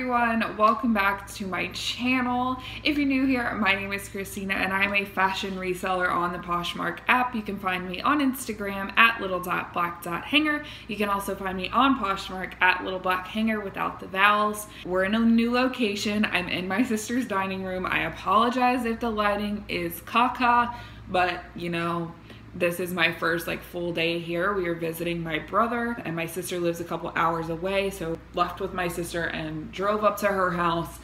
everyone, welcome back to my channel. If you're new here, my name is Christina and I'm a fashion reseller on the Poshmark app. You can find me on Instagram at little.black.hanger. You can also find me on Poshmark at littleblackhanger without the vowels. We're in a new location. I'm in my sister's dining room. I apologize if the lighting is caca, but you know, this is my first full day here. We are visiting my brother and my sister lives a couple hours away, so left with my sister and drove up to her house.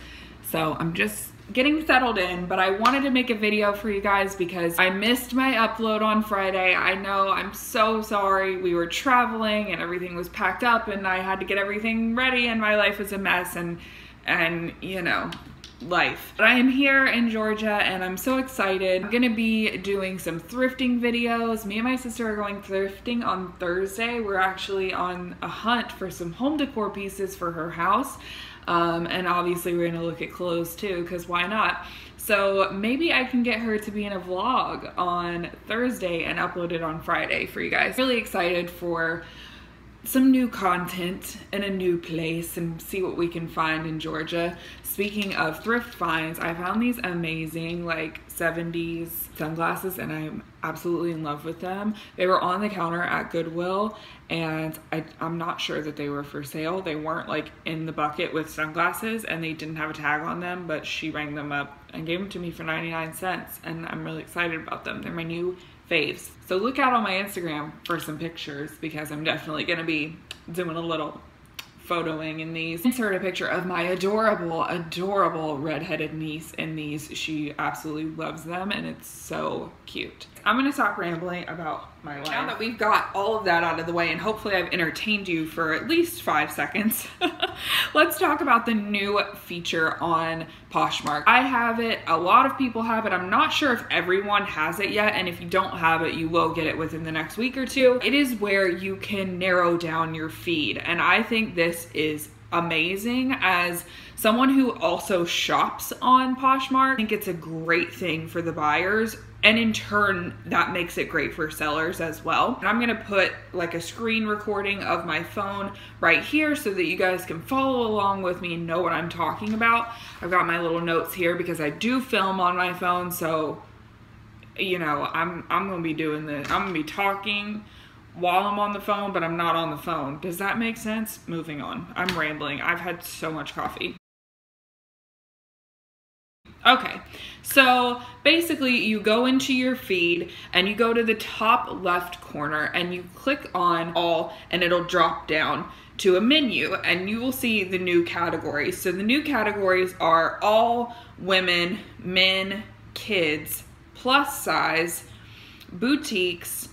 So I'm just getting settled in, but I wanted to make a video for you guys because I missed my upload on Friday. I know, I'm so sorry. We were traveling and everything was packed up and I had to get everything ready and my life was a mess and you know, life. But I am here in Georgia and I'm so excited. I'm gonna be doing some thrifting videos. Me and my sister are going thrifting on Thursday. We're actually on a hunt for some home decor pieces for her house. And obviously we're gonna look at clothes too, because why not? So maybe I can get her to be in a vlog on Thursday and upload it on Friday for you guys. Really excited for some new content in a new place and see what we can find in Georgia. Speaking of thrift finds, I found these amazing 70s sunglasses and I'm absolutely in love with them. They were on the counter at Goodwill and I'm not sure that they were for sale. They weren't in the bucket with sunglasses and they didn't have a tag on them, but she rang them up and gave them to me for 99 cents and I'm really excited about them. They're my new faves. So look out on my Instagram for some pictures because I'm definitely gonna be doing a little photoing in these. Insert a picture of my adorable redheaded niece in these. She absolutely loves them and it's so cute. I'm gonna stop rambling about my life. Now that we've got all of that out of the way and hopefully I've entertained you for at least 5 seconds, let's talk about the new feature on Poshmark. I have it, a lot of people have it. I'm not sure if everyone has it yet, and if you don't have it, you will get it within the next week or two. It is where you can narrow down your feed, and I think this is amazing. As someone who also shops on Poshmark, I think it's a great thing for the buyers, and in turn that makes it great for sellers as well. And I'm gonna put a screen recording of my phone right here so that you guys can follow along with me and know what I'm talking about. I've got my little notes here because I do film on my phone, so you know, I'm gonna be doing this. I'm gonna be talking while I'm on the phone, but I'm not on the phone. Does that make sense? Moving on. I'm rambling. I've had so much coffee. Okay, so basically you go into your feed and you go to the top left corner and you click on all and it'll drop down to a menu and you will see the new categories. So the new categories are all women, men, kids, plus size, boutiques,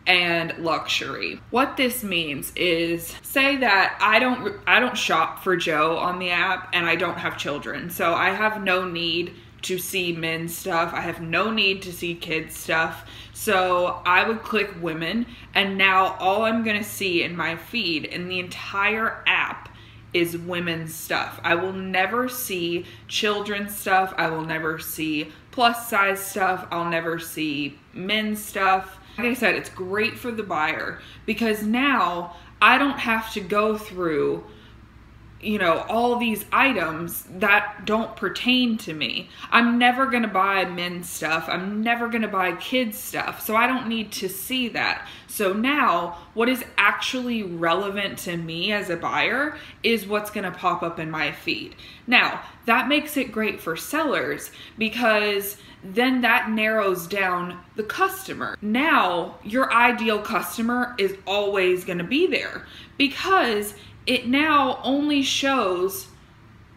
and luxury. What this means is, say that I don't shop for Joe on the app and I don't have children, so I have no need to see men's stuff. I have no need to see kids stuff. So I would click women and now all I'm gonna see in my feed in the entire app is women's stuff. I will never see children's stuff. I will never see plus size stuff. I'll never see men's stuff. Like I said, it's great for the buyer because now I don't have to go through, you know, all these items that don't pertain to me. I'm never gonna buy men's stuff. I'm never gonna buy kids stuff. So I don't need to see that. So now what is actually relevant to me as a buyer is what's gonna pop up in my feed. Now, that makes it great for sellers because then that narrows down the customer. Now, your ideal customer is always gonna be there because it now only shows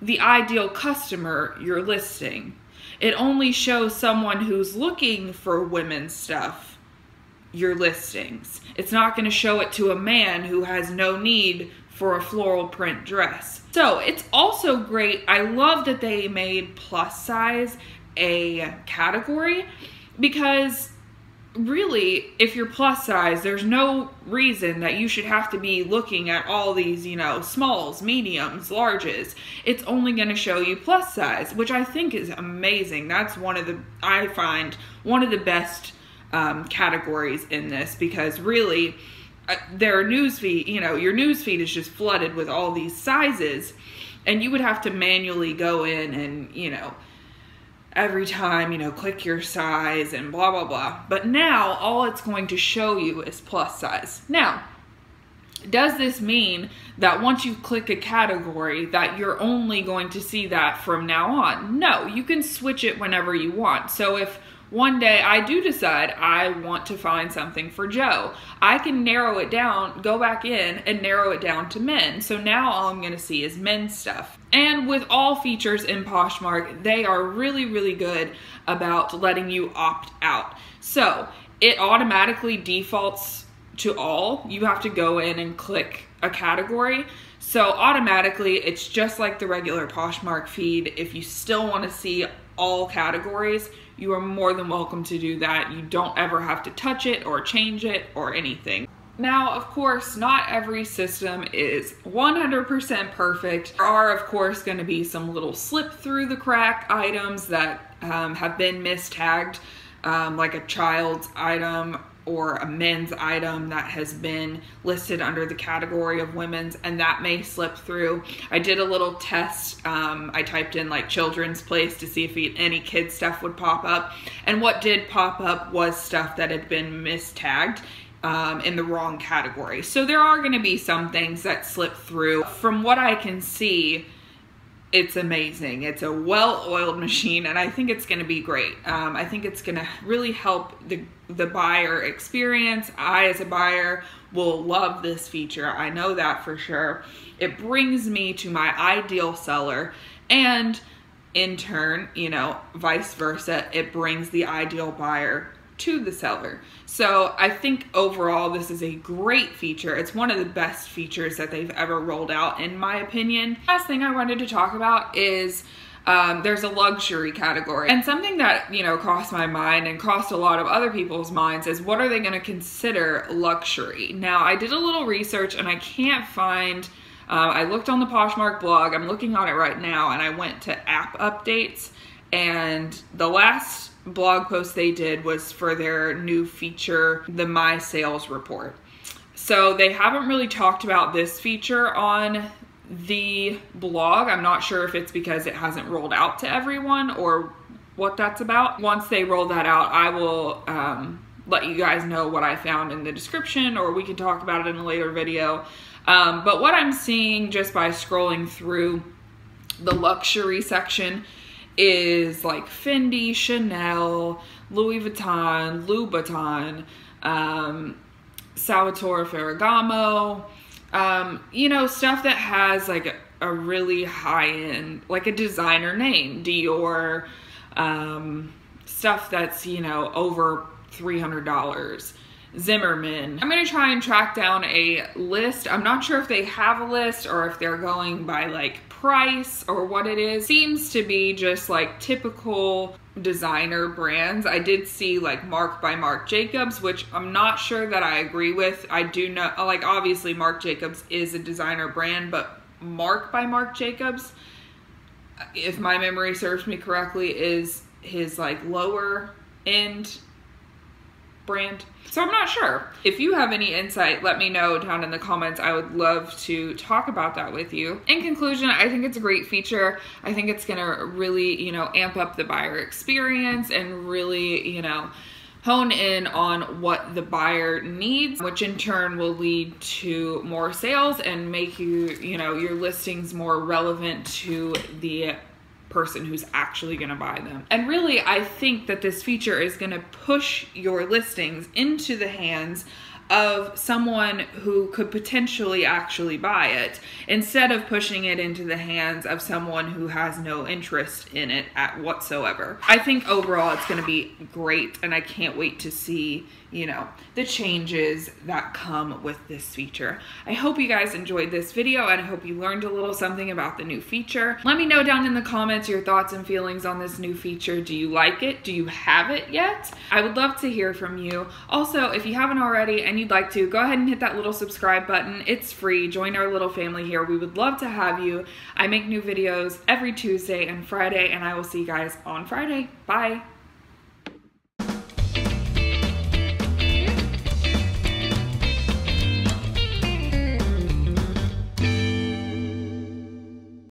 the ideal customer you're listing. It only shows someone who's looking for women's stuff, your listings. It's not gonna show it to a man who has no need for a floral print dress. So it's also great. I love that they made plus size a category because really, if you're plus size, there's no reason that you should have to be looking at all these, you know, smalls, mediums, larges. It's only going to show you plus size, which I think is amazing. That's I find one of the best categories in this because really their newsfeed, you know, your newsfeed is just flooded with all these sizes And you would have to manually go in and, you know, every time, you know, click your size and blah, blah, blah. But now all it's going to show you is plus size. Now, does this mean that once you click a category that you're only going to see that from now on? No, you can switch it whenever you want. So if one day I do decide I want to find something for Joe, I can narrow it down, go back in and narrow it down to men. So now all I'm gonna see is men's stuff. And with all features in Poshmark, they are really, really good about letting you opt out. So it automatically defaults to all. You have to go in and click a category. So automatically, it's just like the regular Poshmark feed. If you still want to see all categories, you are more than welcome to do that. You don't ever have to touch it or change it or anything. Now, of course, not every system is 100% perfect. There are, of course, going to be some little slip through the crack items that have been mistagged, like a child's item or a men's item that has been listed under the category of women's, and that may slip through. I did a little test. I typed in like children's place to see if any kids stuff would pop up, and what did pop up was stuff that had been mistagged in the wrong category. So there are going to be some things that slip through. From what I can see, it's amazing. It's a well-oiled machine, and I think it's going to be great. I think it's going to really help the buyer experience. I, as a buyer, will love this feature. I know that for sure. It brings me to my ideal seller, and in turn, you know, vice versa, it brings the ideal buyer to the seller. So I think overall this is a great feature. It's one of the best features that they've ever rolled out, in my opinion. Last thing I wanted to talk about is there's a luxury category, and something that, you know, crossed my mind and crossed a lot of other people's minds is, what are they going to consider luxury? Now, I did a little research and I can't find, I looked on the Poshmark blog, I'm looking on it right now, and I went to app updates, and the last blog post they did was for their new feature, the My Sales Report. So they haven't really talked about this feature on the blog. I'm not sure if it's because it hasn't rolled out to everyone or what that's about. Once they roll that out, I will let you guys know what I found in the description, or we can talk about it in a later video. But what I'm seeing just by scrolling through the luxury section is like Fendi, Chanel, Louis Vuitton, Louboutin, Salvatore Ferragamo, you know, stuff that has like a really high-end, like a designer name, Dior, stuff that's, you know, over $300. Zimmerman. I'm going to try and track down a list. I'm not sure if they have a list or if they're going by like price or what it is. Seems to be just like typical designer brands. I did see like Marc by Marc Jacobs, which I'm not sure that I agree with. I do know, like, obviously Marc Jacobs is a designer brand, but Marc by Marc Jacobs, if my memory serves me correctly, is his like lower end brand. So I'm not sure. If you have any insight, let me know down in the comments. I would love to talk about that with you. In conclusion, I think it's a great feature. I think it's gonna really, you know, amp up the buyer experience and really, you know, hone in on what the buyer needs, which in turn will lead to more sales and make you know, your listings more relevant to the person who's actually going to buy them. And really, I think that this feature is going to push your listings into the hands of someone who could potentially actually buy it, instead of pushing it into the hands of someone who has no interest in it whatsoever. I think overall it's going to be great, and I can't wait to see, you know, the changes that come with this feature. I hope you guys enjoyed this video, and I hope you learned a little something about the new feature. Let me know down in the comments your thoughts and feelings on this new feature. Do you like it? Do you have it yet? I would love to hear from you. Also, if you haven't already and you'd like to, go ahead and hit that little subscribe button. It's free. Join our little family here. We would love to have you. I make new videos every Tuesday and Friday, and I will see you guys on Friday. Bye.